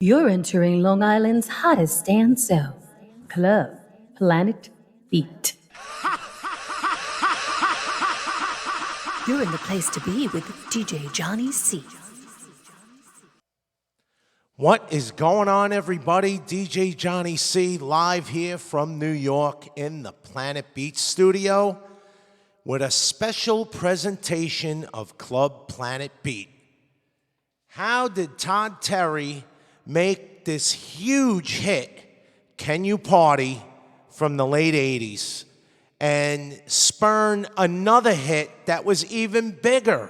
You're entering Long Island's hottest dance zone, Club Planet Beat. You're in the place to be with DJ Johnny-CEE. What is going on, everybody? DJ Johnny-CEE live here from New York in the Planet Beat studio with a special presentation of Club Planet Beat. How did Todd Terry make this huge hit, Can You Party, from the late 80s, and spurn another hit that was even bigger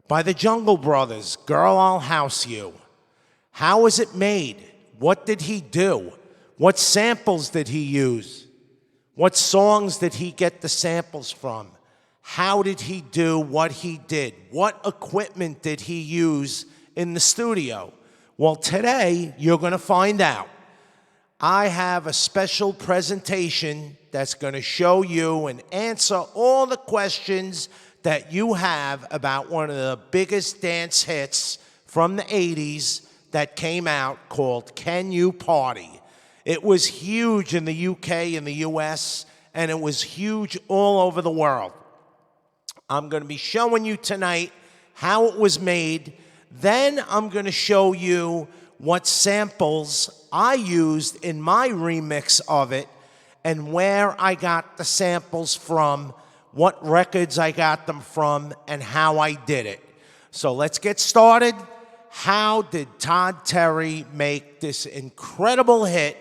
by the Jungle Brothers, Girl, I'll House You? How was it made? What did he do? What samples did he use? What songs did he get the samples from? How did he do what he did? What equipment did he use in the studio? Well, today you're going to find out. I have a special presentation that's going to show you and answer all the questions that you have about one of the biggest dance hits from the 80s that came out, called Can You Party? It was huge in the UK and the US, and it was huge all over the world. I'm going to be showing you tonight how it was made. Then I'm going to show you what samples I used in my remix of it and where I got the samples from, what records I got them from, and how I did it. So let's get started. How did Todd Terry make this incredible hit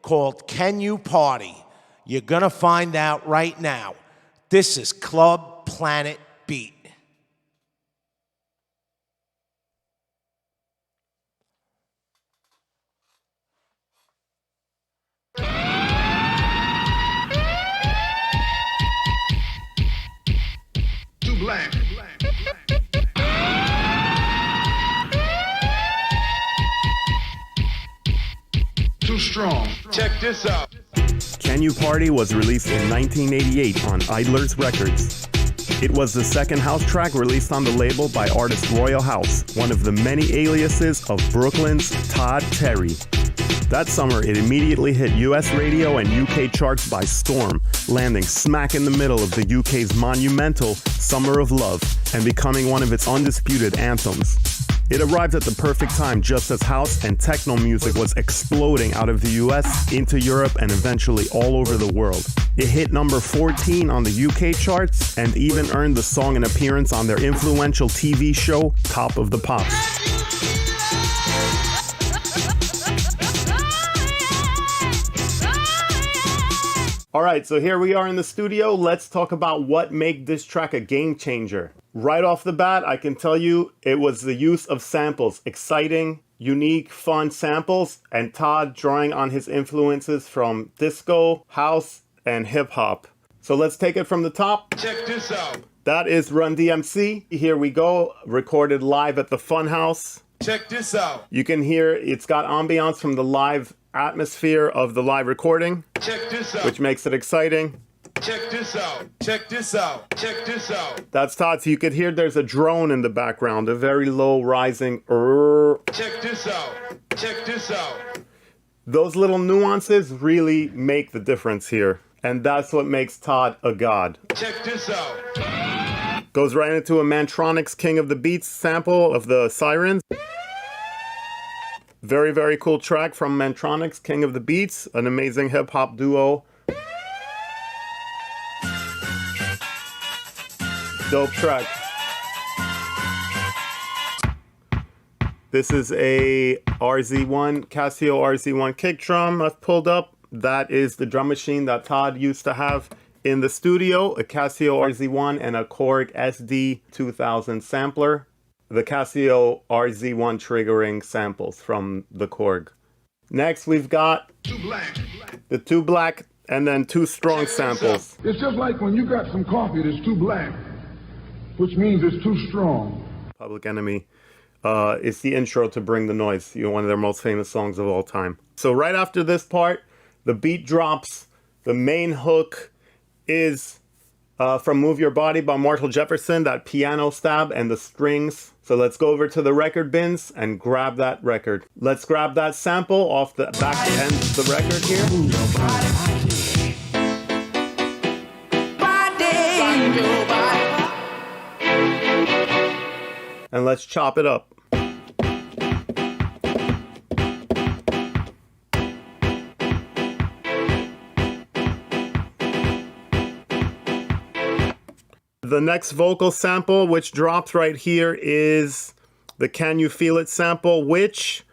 called Can You Party? You're going to find out right now. This is Club Planet Beat. Too black. Too strong. Check this out. Can You Party was released in 1988 on Idlers Records. It was the second house track released on the label by artist Royal House, one of the many aliases of Brooklyn's Todd Terry. That summer, it immediately hit US radio and UK charts by storm, landing smack in the middle of the UK's monumental Summer of Love and becoming one of its undisputed anthems. It arrived at the perfect time just as house and techno music was exploding out of the US into Europe and eventually all over the world. It hit number 14 on the UK charts and even earned the song an appearance on their influential TV show, Top of the Pops. Alright, so here we are in the studio. Let's talk about what made this track a game changer. Right off the bat, I can tell you it was the use of samples. Exciting, unique, fun samples, and Todd drawing on his influences from disco, house, and hip-hop. So let's take it from the top. Check this out. That is Run DMC. Here we go, recorded live at the Funhouse. Check this out. You can hear it's got ambiance from the live atmosphere of the live recording. Check this out. Which makes it exciting. Check this out. Check this out. Check this out. That's Todd. So you could hear there's a drone in the background, a very low rising. Check this out. Check this out. Those little nuances really make the difference here. And that's what makes Todd a god. Check this out. Goes right into a Mantronix King of the Beats sample of the Sirens. Very, very cool track from Mantronix King of the Beats, an amazing hip-hop duo. Dope track. This is a RZ1, Casio RZ1 kick drum I've pulled up. That is the drum machine that Todd used to have in the studio, a Casio RZ1 and a Korg SD2000 sampler. The Casio RZ1 triggering samples from the Korg. Next we've got Too black. the two black and then two strong samples. It's just like when you got some coffee that's too black, which means it's too strong. Public Enemy is the intro to Bring the Noise, one of their most famous songs of all time. So right after this part, the beat drops, the main hook is from Move Your Body by Marshall Jefferson, that piano stab and the strings. So let's go over to the record bins and grab that record. Let's grab that sample off the back end of the record here. And let's chop it up. The next vocal sample, which drops right here, is the Can You Feel It sample, which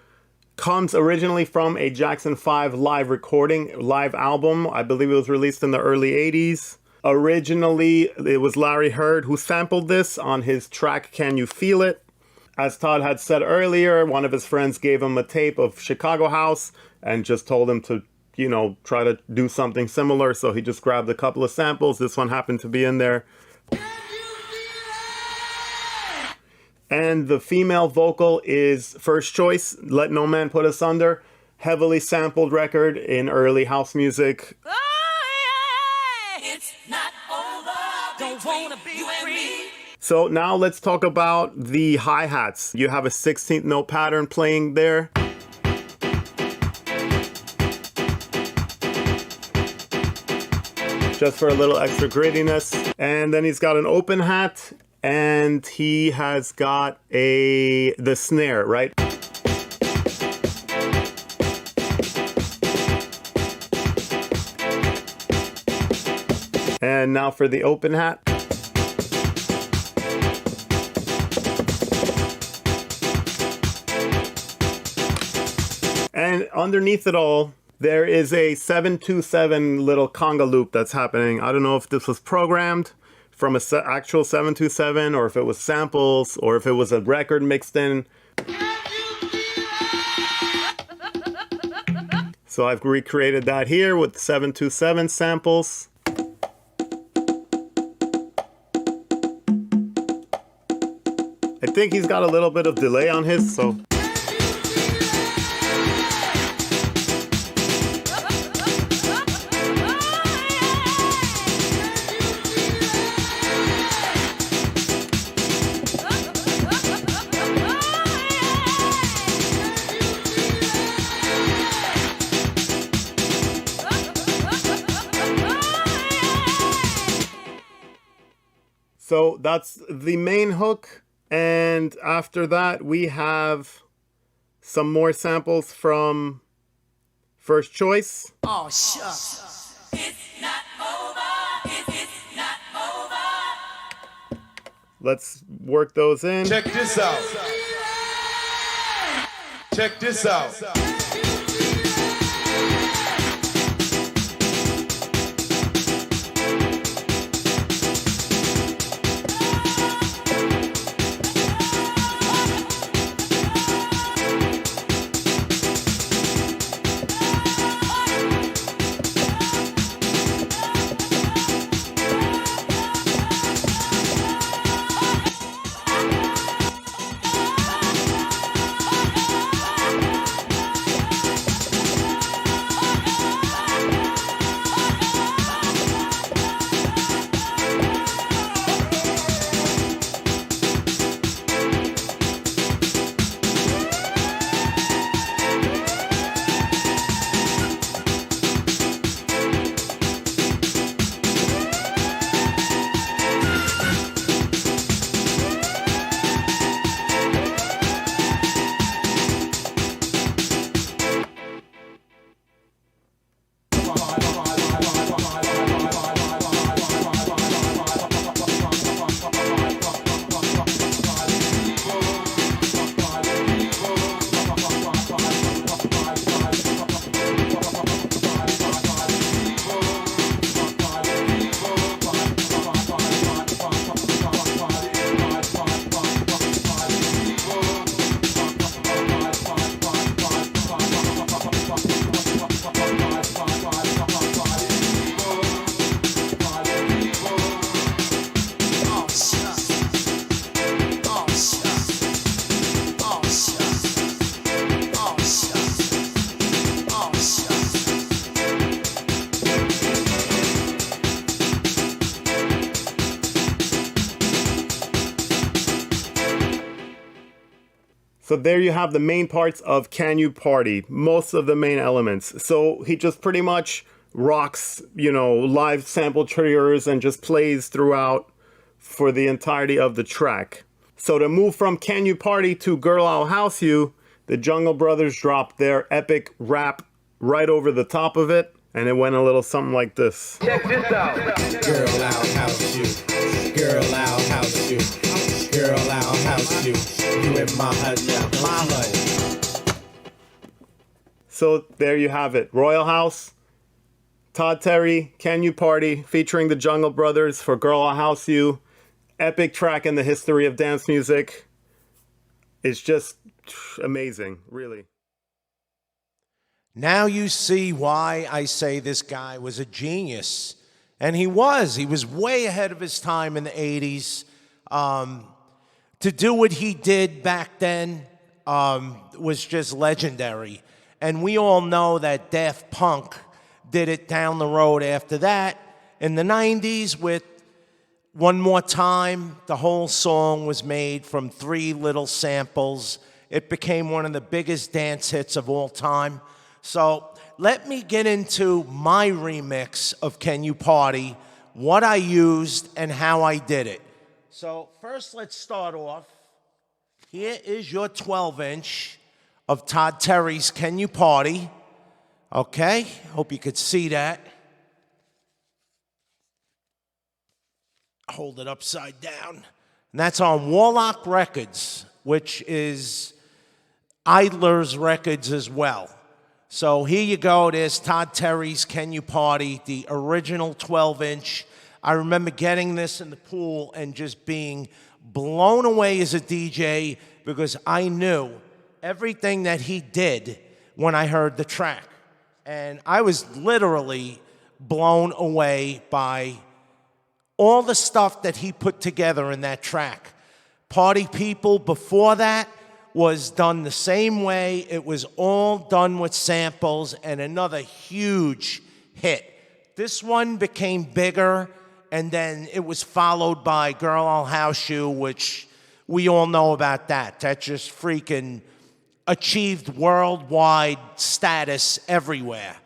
comes originally from a Jackson 5 live recording, live album. I believe it was released in the early 80s. Originally, it was Larry Heard who sampled this on his track Can You Feel It. As Todd had said earlier, one of his friends gave him a tape of Chicago House and just told him to, you know, try to do something similar. So he just grabbed a couple of samples. This one happened to be in there. And the female vocal is First Choice, Let No Man Put Us Under. Heavily sampled record in early house music. Oh, yeah. It's not over. Don't wanna be free. So now let's talk about the hi-hats. You have a 16th note pattern playing there. Just for a little extra grittiness. And then he's got an open hat. And he has got the snare, right? And now for the open hat. And underneath it all, there is a 727 little conga loop that's happening. I don't know if this was programmed from an actual 727 or if it was samples or if it was a record mixed in. So I've recreated that here with 727 samples. I think he's got a little bit of delay on his, so. So that's the main hook, and after that we have some more samples from First Choice. Oh, shucks. It's not over. It's not over. Let's work those in. Check this out. Check this out. So there you have the main parts of Can You Party, most of the main elements. So he just pretty much rocks, live sample triggers and just plays throughout for the entirety of the track. So to move from Can You Party to Girl I'll House You, the Jungle Brothers dropped their epic rap right over the top of it, and it went a little something like this. Check this out. Girl, I'll house you. Girl, I'll house you. Girl, I'll house you. You in my hut now, my hut. So there you have it. Royal House, Todd Terry, Can You Party, featuring the Jungle Brothers for Girl I'll House You. Epic track in the history of dance music. It's just amazing, really. Now you see why I say this guy was a genius. And he was. He was way ahead of his time in the 80s. To do what he did back then was just legendary. And we all know that Daft Punk did it down the road after that. In the 90s with One More Time, the whole song was made from 3 little samples. It became one of the biggest dance hits of all time. So let me get into my remix of Can You Party, what I used and how I did it. So first let's start off. Here is your 12-inch of Todd Terry's Can You Party. Okay, hope you could see that. Hold it upside down. And that's on Warlock Records, which is Idler's Records as well. So here you go. There's Todd Terry's Can You Party, the original 12-inch. I remember getting this in the pool and just being blown away as a DJ because I knew everything that he did when I heard the track. And I was literally blown away by all the stuff that he put together in that track. Party People before that was done the same way. It was all done with samples and another huge hit. This one became bigger, and then it was followed by Girl I'll House You, which we all know about that. That just freaking achieved worldwide status everywhere.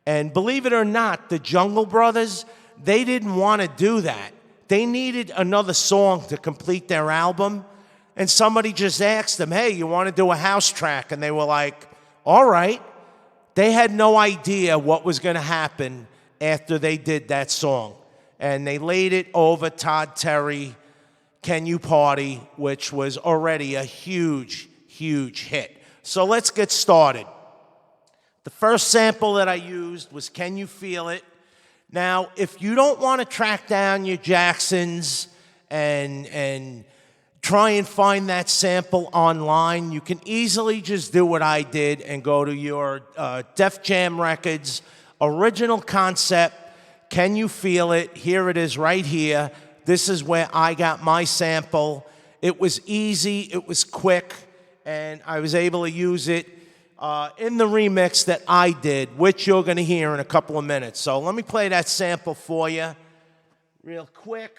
And believe it or not, the Jungle Brothers, they didn't want to do that. They needed another song to complete their album. And somebody just asked them, hey, you want to do a house track? And they were like, all right. They had no idea what was going to happen after they did that song. And they laid it over Todd Terry, Can You Party, which was already a huge, huge hit. So let's get started. The first sample that I used was Can You Feel It? Now, if you don't want to track down your Jacksons and try and find that sample online, you can easily just do what I did and go to your Def Jam Records, original concept, Can You Feel It? Here it is right here. This is where I got my sample. It was easy, it was quick, and I was able to use it in the remix that I did, which you're going to hear in a couple of minutes. So let me play that sample for you real quick.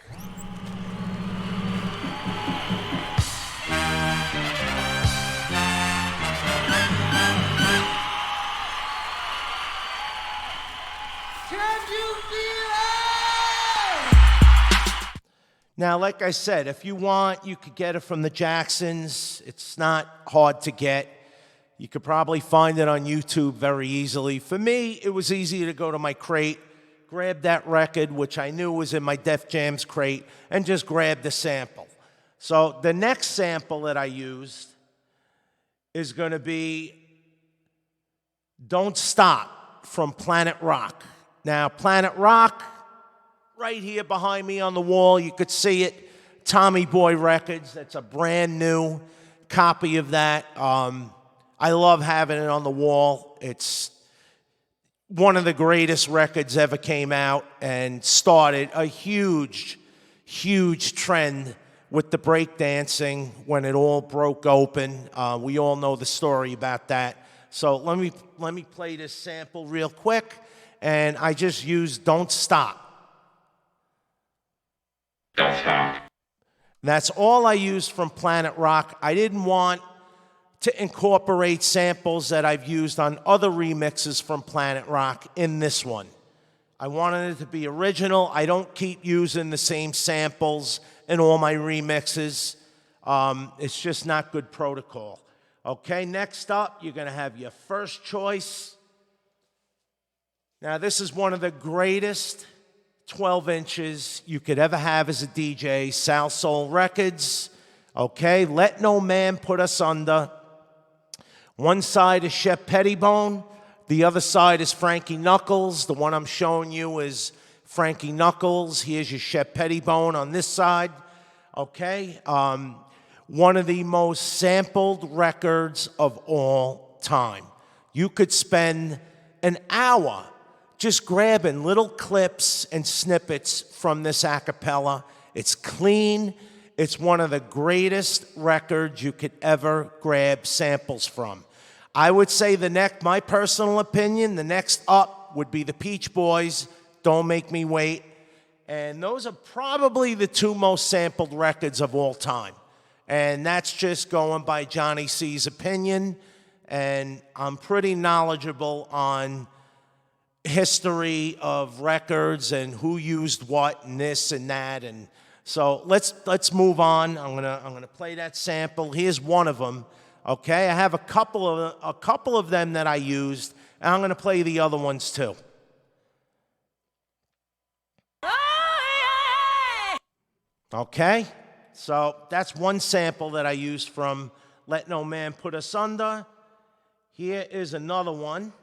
Now, like I said, if you want, you could get it from the Jacksons. It's not hard to get. You could probably find it on YouTube very easily. For me, it was easy to go to my crate, grab that record, which I knew was in my Def Jam's crate, and just grab the sample. So the next sample that I used is going to be Don't Stop from Planet Rock. Now, Planet Rock, right here behind me on the wall, you could see it, Tommy Boy Records. That's a brand new copy of that. I love having it on the wall. It's one of the greatest records ever came out and started a huge, huge trend with the breakdancing when it all broke open. We all know the story about that. So let me play this sample real quick, and I just used Don't Stop. Don't stop. That's all I used from Planet Rock. I didn't want to incorporate samples that I've used on other remixes from Planet Rock in this one. I wanted it to be original. I don't keep using the same samples in all my remixes. It's just not good protocol. Okay, next up, you're going to have your first choice. Now, this is one of the greatest 12 inches you could ever have as a DJ, South Soul Records. Okay, Let No Man Put Us Under. One side is Shep Pettibone. The other side is Frankie Knuckles. The one I'm showing you is Frankie Knuckles. Here's your Shep Pettibone on this side. Okay, one of the most sampled records of all time. You could spend an hour just grabbing little clips and snippets from this a cappella. It's clean. It's one of the greatest records you could ever grab samples from. I would say my personal opinion, the next up would be the Peach Boys, Don't Make Me Wait. And those are probably the two most sampled records of all time. And that's just going by JOHNNY-CEE's opinion. And I'm pretty knowledgeable on history of records and who used what and this and that. And so let's move on. I'm gonna play that sample. Here's one of them. Okay, I have a couple of them that I used, and I'm gonna play the other ones too. Okay, so that's one sample that I used from Let No Man Put Us Under. Here is another one.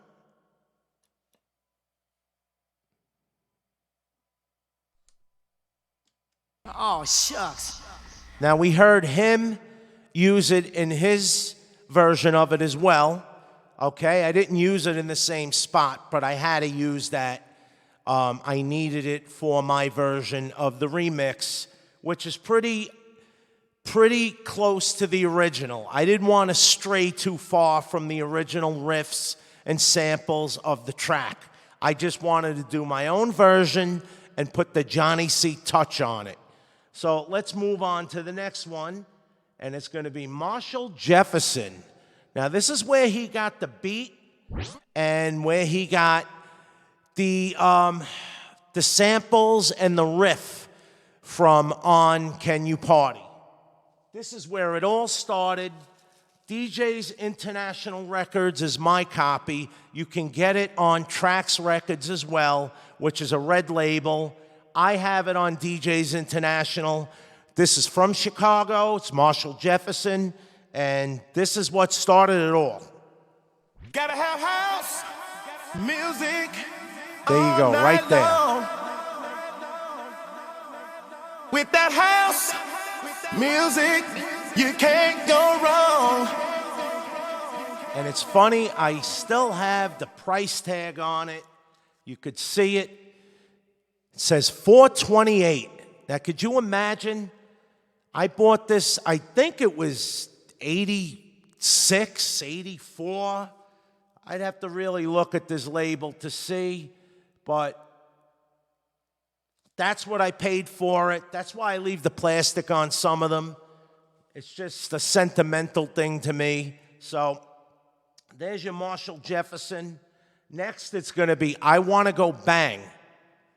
Oh, shucks. Now, we heard him use it in his version of it as well. Okay, I didn't use it in the same spot, but I had to use that. I needed it for my version of the remix, which is pretty close to the original. I didn't want to stray too far from the original riffs and samples of the track. I just wanted to do my own version and put the JOHNNY-CEE touch on it. So let's move on to the next one, and it's going to be Marshall Jefferson. Now, this is where he got the beat and where he got the samples and the riff from On Can You Party. This is where it all started. DJ's International Records is my copy. You can get it on Trax Records as well, which is a red label. I have it on DJ's International. This is from Chicago. It's Marshall Jefferson. And this is what started it all. Gotta have house music. There you go, right there. Long. With that house music, you can't go wrong. And it's funny, I still have the price tag on it. You could see it. It says $428. Now, could you imagine? I bought this, I think it was 86, 84. I'd have to really look at this label to see, but that's what I paid for it. That's why I leave the plastic on some of them. It's just a sentimental thing to me. So there's your Marshall Jefferson. Next, it's going to be I Wanna Go Bang.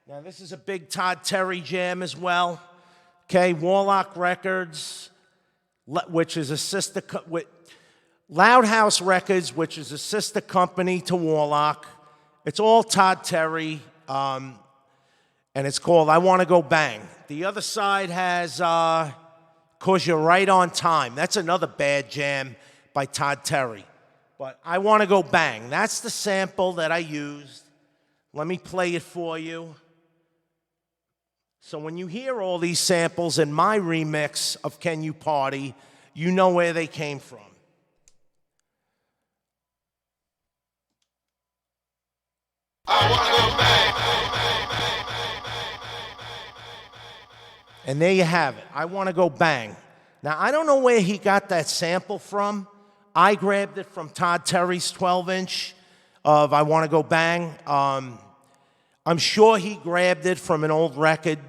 Now, this is a big Todd Terry jam as well. Okay, Warlock Records, which is a sister, Loud House Records, which is a sister company to Warlock. It's all Todd Terry, and it's called I Wanna Go Bang. The other side has 'Cause You're Right on Time. That's another bad jam by Todd Terry. But I Wanna Go Bang. That's the sample that I used. Let me play it for you. So when you hear all these samples in my remix of Can You Party, you know where they came from. I wanna go back. And there you have it. I Wanna Go Bang. Now, I don't know where he got that sample from. I grabbed it from Todd Terry's 12-inch of I Wanna Go Bang. I'm sure he grabbed it from an old record,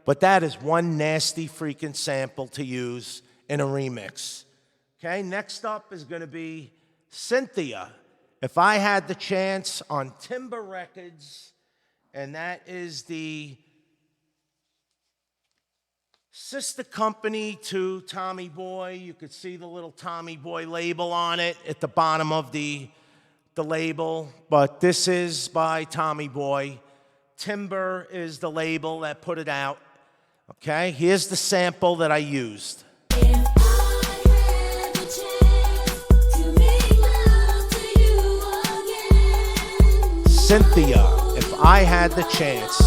but that is one nasty freaking sample to use in a remix. Okay, next up is going to be Cynthia, If I Had the Chance, on Timber Records, and that is the sister company to Tommy Boy. You could see the little Tommy Boy label on it at the bottom of the label, but this is by Tommy Boy. Timber is the label that put it out. Okay, here's the sample that I used. Cynthia, If I Had the Chance.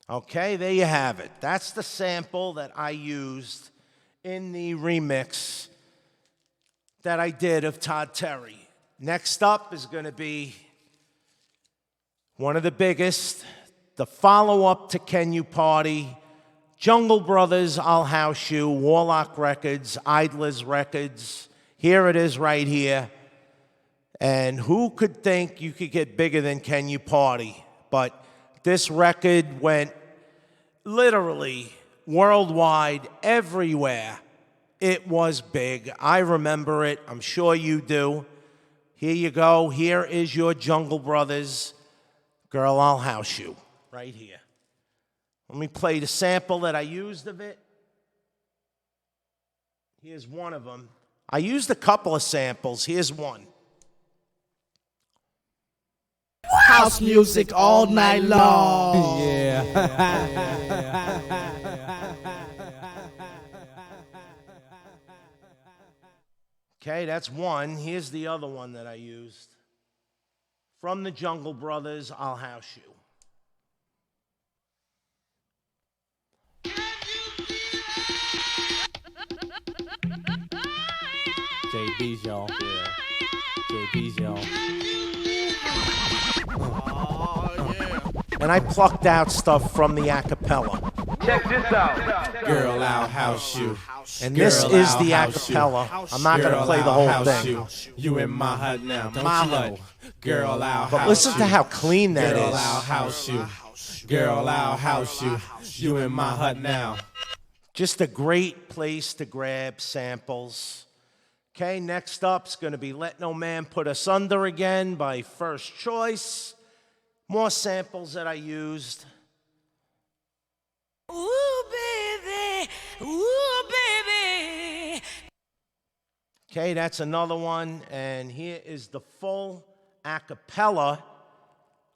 Okay, there you have it. That's the sample that I used in the remix that I did of Todd Terry. Next up is going to be one of the biggest, the follow-up to Can You Party, Jungle Brothers, I'll House You, Warlock Records, Idlers Records. Here it is right here. And who could think you could get bigger than Can You Party? But this record went literally worldwide, everywhere. It was big. I remember it. I'm sure you do. Here you go. Here is your Jungle Brothers, Girl, I'll House You, right here. Let me play the sample that I used of it. Here's one of them. I used a couple of samples. Here's one. House music all night long. Yeah. Okay, that's one. Here's the other one that I used. From the Jungle Brothers, I'll House You. JB's, y'all. Yeah. JB's, y'all. And I plucked out stuff from the acapella. Check this out. Girl, I'll house you. And this is the acapella. I'm not going to play the whole thing. You in my hut now. My hut. Girl, I'll house you. But listen to how clean that Girl, is. I'll house you. Girl, I'll house you. You in my hut now. Just a great place to grab samples. Okay, next up's going to be Let No Man Put Us Under again by First Choice. More samples that I used. Ooh, baby. Ooh, baby. Okay, that's another one. And here is the full a cappella,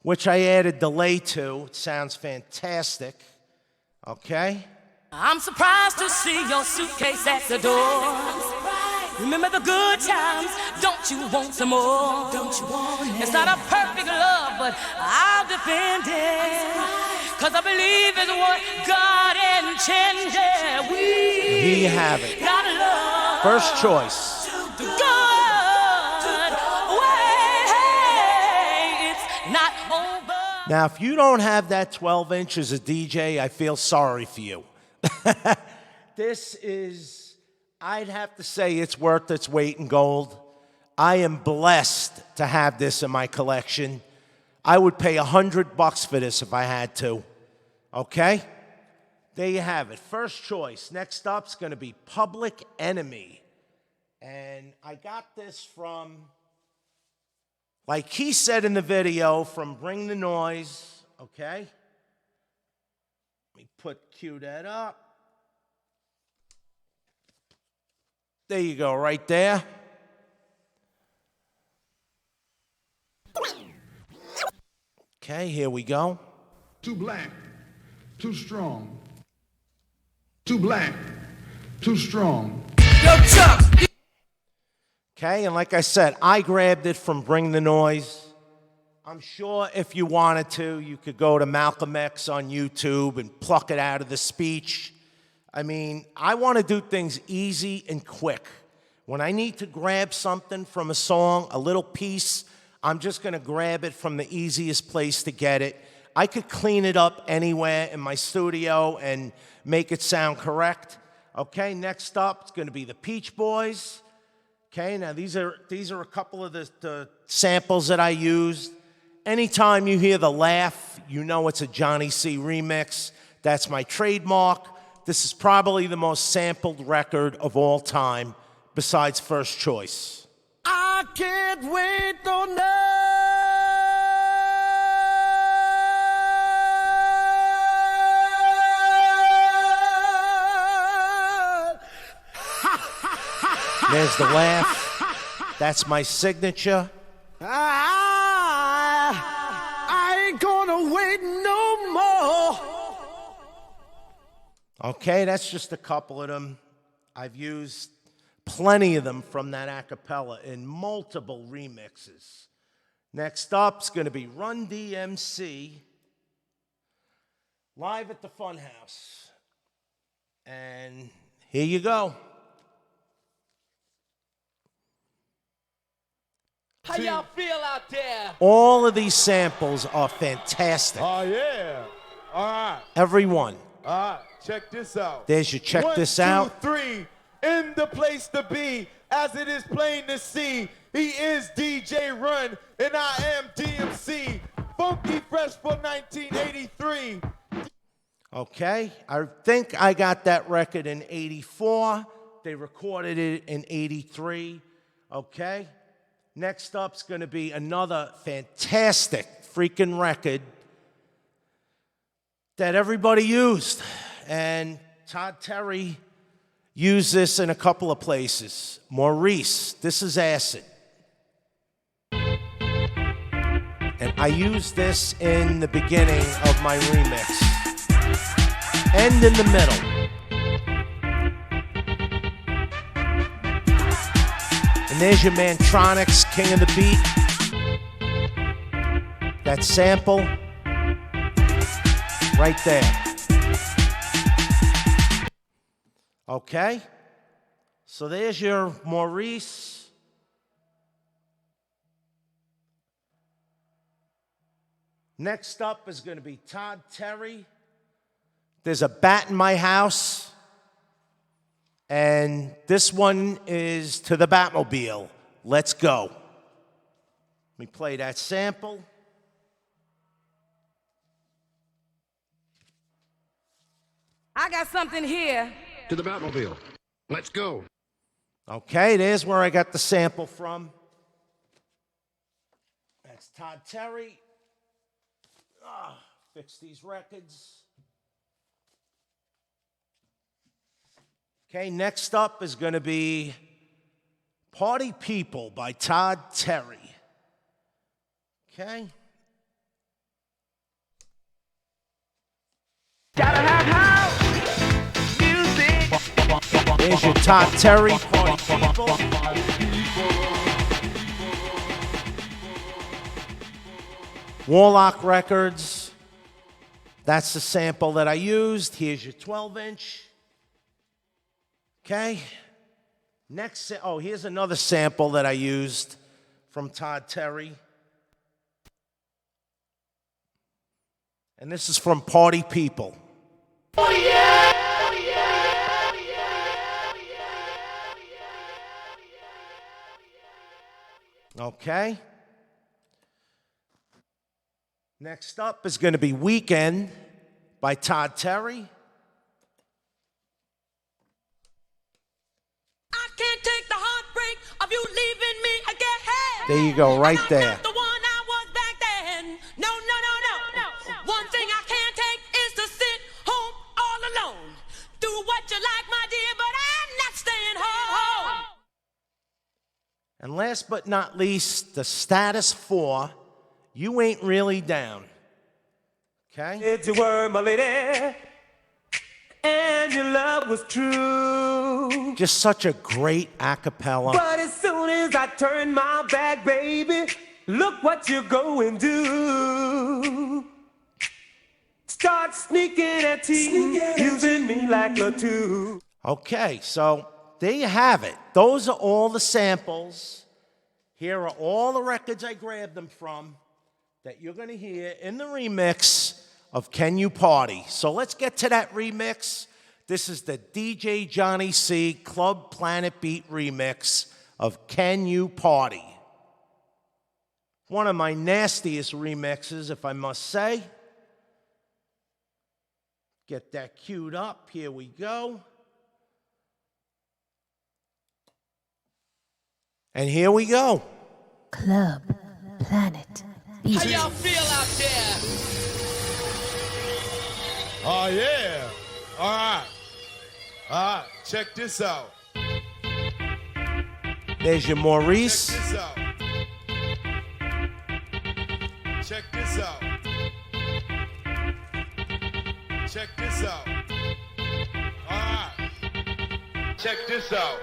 which I added delay to. It sounds fantastic. Okay? I'm surprised to see your suitcase at the door. Remember the good times, don't you want some more? Don't you want it? It's not a perfect love, but I'll defend it. Cause I believe it's what God intended. Here you have it. Gotta love. First Choice. The good way. It's not over. Now, if you don't have that 12 inch as a DJ, I feel sorry for you. This is, I'd have to say it's worth its weight in gold. I am blessed to have this in my collection. I would pay $100 for this if I had to. Okay? There you have it. First Choice. Next up's going to be Public Enemy. And I got this from, like he said in the video, from Bring the Noise. Okay? Let me cue that up. There you go, right there. Okay, here we go. Too black, too strong. Too black, too strong. Okay, and like I said, I grabbed it from Bring the Noise. I'm sure if you wanted to, you could go to Malcolm X on YouTube and pluck it out of the speech. I mean, I want to do things easy and quick. When I need to grab something from a song, a little piece, I'm just going to grab it from the easiest place to get it. I could clean it up anywhere in my studio and make it sound correct. Okay, next up, it's going to be the Peach Boys. Okay, now these are a couple of the samples that I used. Anytime you hear the laugh, you know it's a Johnny-CEE remix. That's my trademark. This is probably the most sampled record of all time, besides First Choice. I can't wait no night. There's the laugh. That's my signature. I ain't gonna wait no more. Okay, that's just a couple of them. I've used plenty of them from that a cappella in multiple remixes. Next up is going to be Run DMC live at the Funhouse. And here you go. How y'all feel out there? All of these samples are fantastic. Oh, yeah. All right. Every one. All right. Check this out. There's your check 1, this 2, out. 3. In the place to be, as it is plain to see. He is DJ Run, and I am DMC. Funky Fresh for 1983. Okay, I think I got that record in 84. They recorded it in 83. Okay, next up's going to be another fantastic freaking record that everybody used. And Todd Terry used this in a couple of places. Maurice, this is Acid. And I used this in the beginning of my remix. And in the middle. And there's your Mantronics, King of the Beat. That sample, right there. Okay, so there's your Maurice. Next up is going to be Todd Terry. There's a Bat in My House. And this one is To the Batmobile. Let's go. Let me play that sample. I got something here. To the Batmobile. Let's go. Okay, there's where I got the sample from. That's Todd Terry. Fix these records. Okay, next up is going to be Party People by Todd Terry. Okay. Gotta have house music. There's your Todd Terry, Party People. Warlock Records. That's the sample that I used. Here's your 12-inch. Okay. Next, oh, here's another sample that I used from Todd Terry. And this is from Party People. Oh yeah! Okay. Next up is going to be Weekend by Todd Terry. I can't take the heartbreak of you leaving me again. There you go, right I'm there. not the one I was back then. No. One thing I can't take is to sit home all alone. Do what you like, my dear, but I'm not staying home. And last but not least, the Status 4, You Ain't Really Down. Okay? Said you were my lady, and your love was true. Just such a great a cappella. But as soon as I turn my back, baby, look what you're going to do. Start sneaking and teasing, using me like a tool. Okay, so there you have it. Those are all the samples. Here are all the records I grabbed them from that you're going to hear in the remix of Can You Party. So let's get to that remix. This is the DJ Johnny-CEE Club Planet Beat remix of Can You Party. One of my nastiest remixes, if I must say. Get that queued up. Here we go. And here we go. Club Planet Beat. How y'all feel out there? Oh, yeah. All right. All right. Check this out. There's your Maurice. Check this out. Check this out. Check this out. All right. Check this out.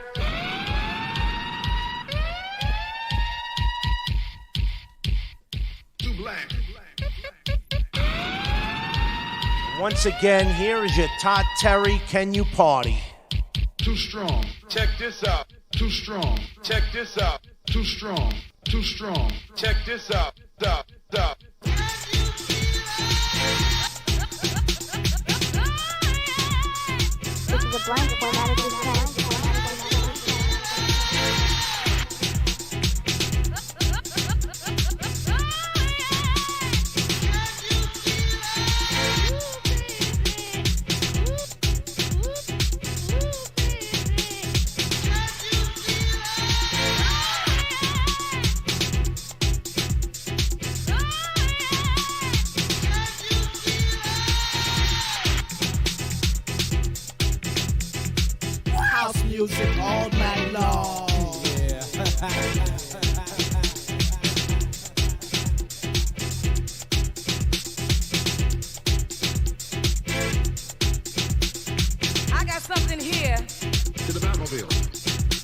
Too black. Once again, here is your Todd Terry, Can You Party? Too strong. Check this out. Too strong. Check this out. Too strong. Too strong. Check this out. Stop. Stop. This is a blank formatted sound. Music all night long. Yeah. I got something here. To the Batmobile.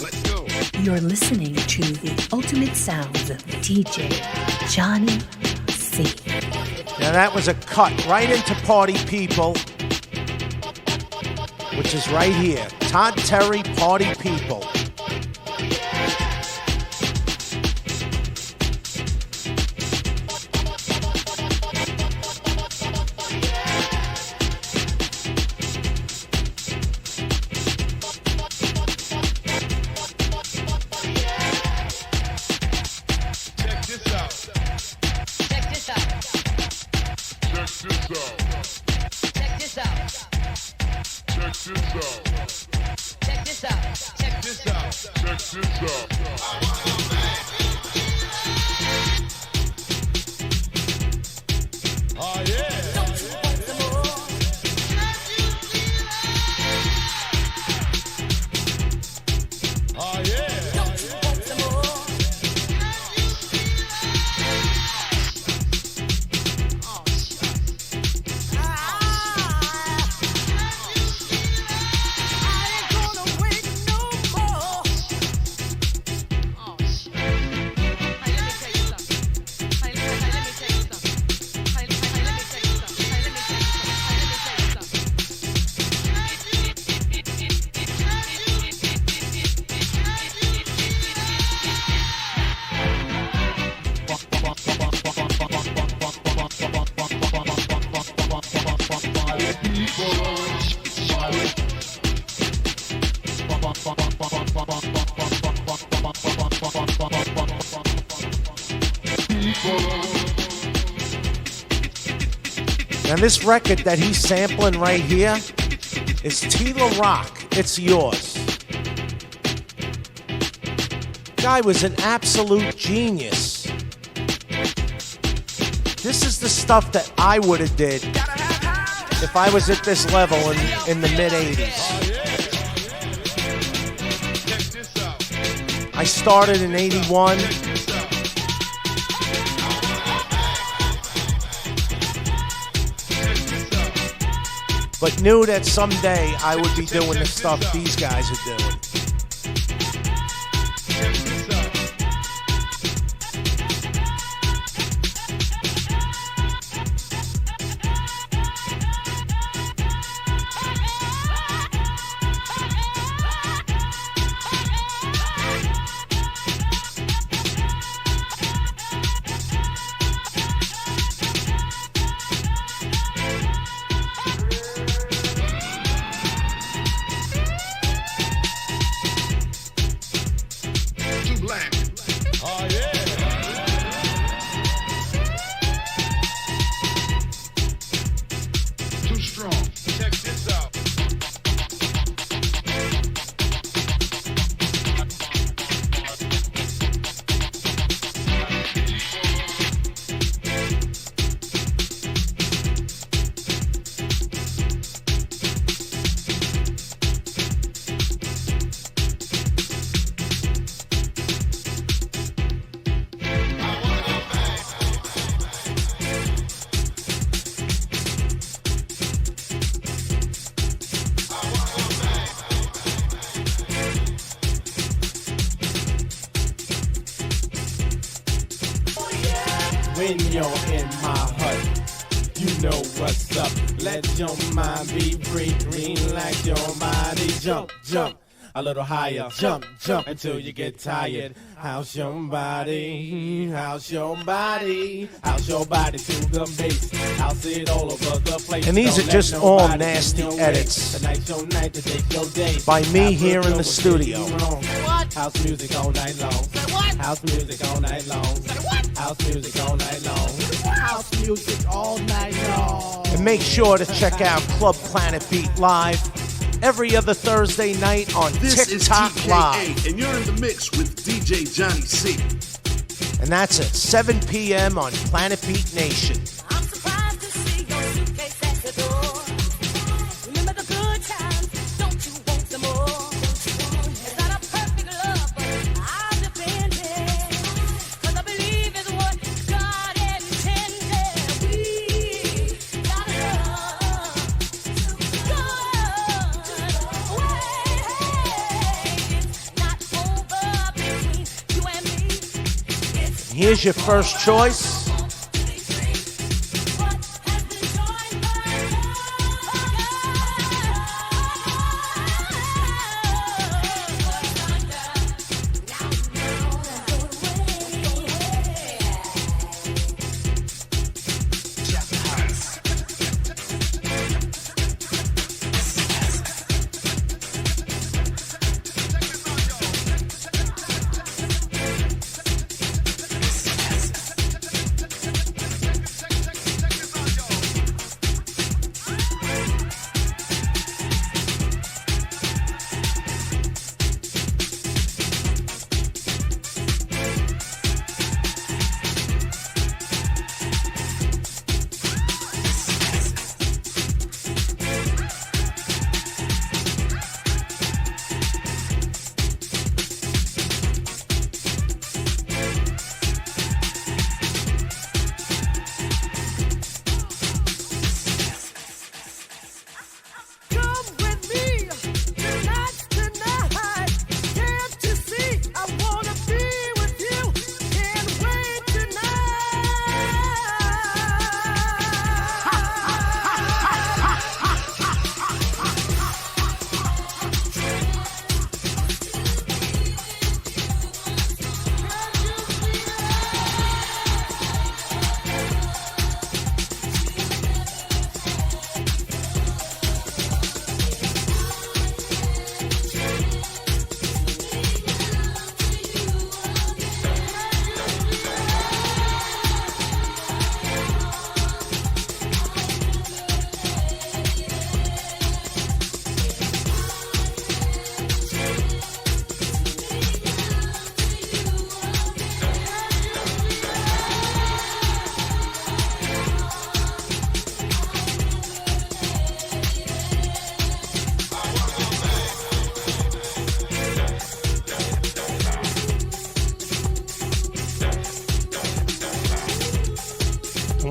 Let's go. You're listening to the ultimate sounds of DJ Johnny-CEE. Now that was a cut right into Party People, which is right here. Todd Terry, Party People. Check this out. Check this out. Check this out. Check this out. Check this out. Check this out. Check this out. Oh, yeah. Oh, yeah. Now this record that he's sampling right here is Tila Rock. It's yours. Guy was an absolute genius. This is the stuff that I would have did if I was at this level in the mid-'80s. I started in 81. But knew that someday I would be doing the stuff these guys are doing. when you're in my hut. You know what's up. Let your mind be free. Relax your body. Jump, jump. A little higher. Jump, jump until you get tired. House your body. House your body. House your body to the bass. House it all over the place. And these are just all nasty edits by me here in the studio. House music all night long. House music all night long. House music all night long. House music all night long. And make sure to check out Club Planet Beat Live every other Thursday night on This TikTok is TKA, Live. and you're in the mix with DJ Johnny-CEE. And that's at 7 p.m. on Planet Beat Nation. I'm surprised to see your suitcase at the door. Remember the good times, don't you want some more? It's not a perfect love, but I'll defend it. 'Cause I believe it's what God intended. We gotta love good way. It's not over between you and me. Here's your first choice.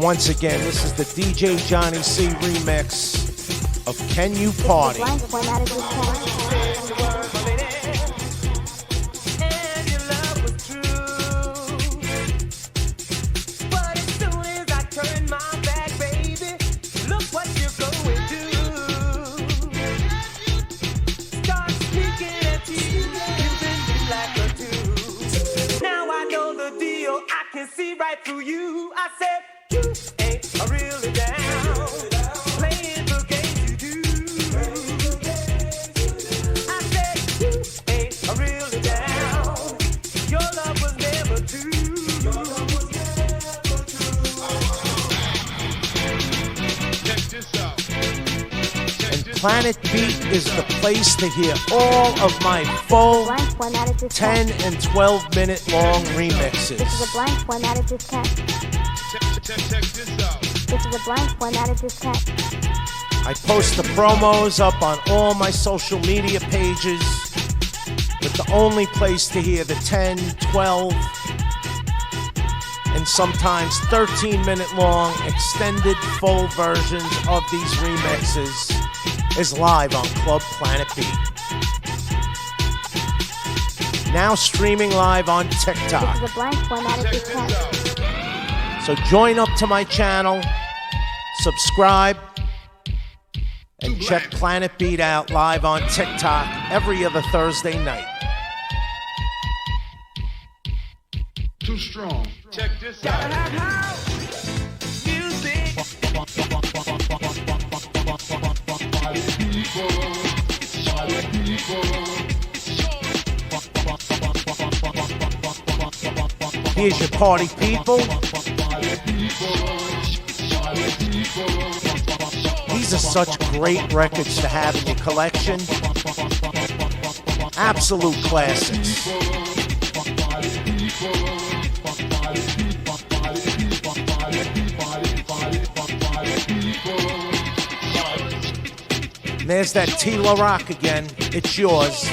Once again, this is the DJ Johnny-CEE remix of Can You Party? Planet Beat is the place to hear all of my full 10 and 12-minute long remixes. This is a blank formatted diskette. This is a blank formatted diskette. I post the promos up on all my social media pages, but the only place to hear the 10, 12, and sometimes 13-minute long extended full versions of these remixes is live on Club Planet Beat. Now streaming live on TikTok. This is a blank formatted diskette. So join up to my channel, subscribe, and check Planet Beat out live on TikTok every other Thursday night. Too strong. Check this out. Here's your party people. These are such great records to have in your collection. Absolute classics. And there's that Tila Rock again. It's yours.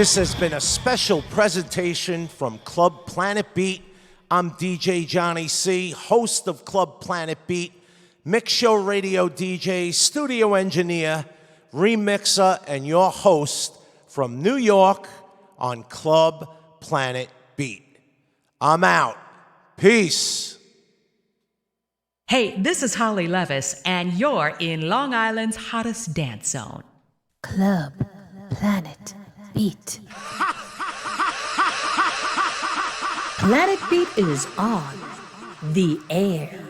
This has been a special presentation from Club Planet Beat. I'm DJ Johnny-CEE, host of Club Planet Beat, MIXSHOW radio DJ, studio engineer, remixer, and your host from New York on Club Planet Beat. I'm out. Peace. Hey, this is Holly Levis, and you're in Long Island's hottest dance zone. Club Planet Beat. Planet Beat is on the air.